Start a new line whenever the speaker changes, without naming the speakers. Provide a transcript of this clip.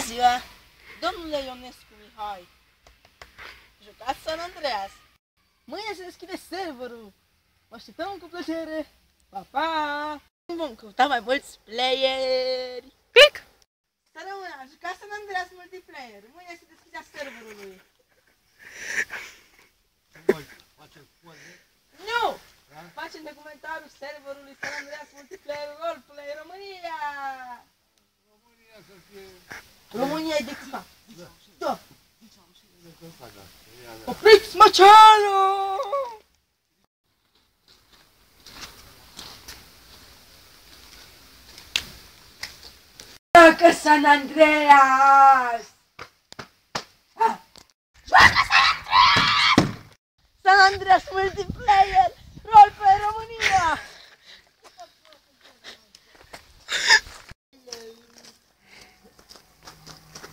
ziua, domnule Ionescu Mihai! Jucați San Andreas! Mâine se deschide serverul! Vă așteptăm cu plăcere! Pa, pa! Vom căuta mai mulți playeri!
Click!
Să rămână! Jucați San Andreas multiplayer! Mâine se deschide serverului! Nu! Facem documentarul serverului San Andreas multiplayer roleplay România! România e de câțiva! Da! Opriți măcelul! Joacă San Andreas! Joacă San Andreas! San Andreas multiplayer! Roleplay România!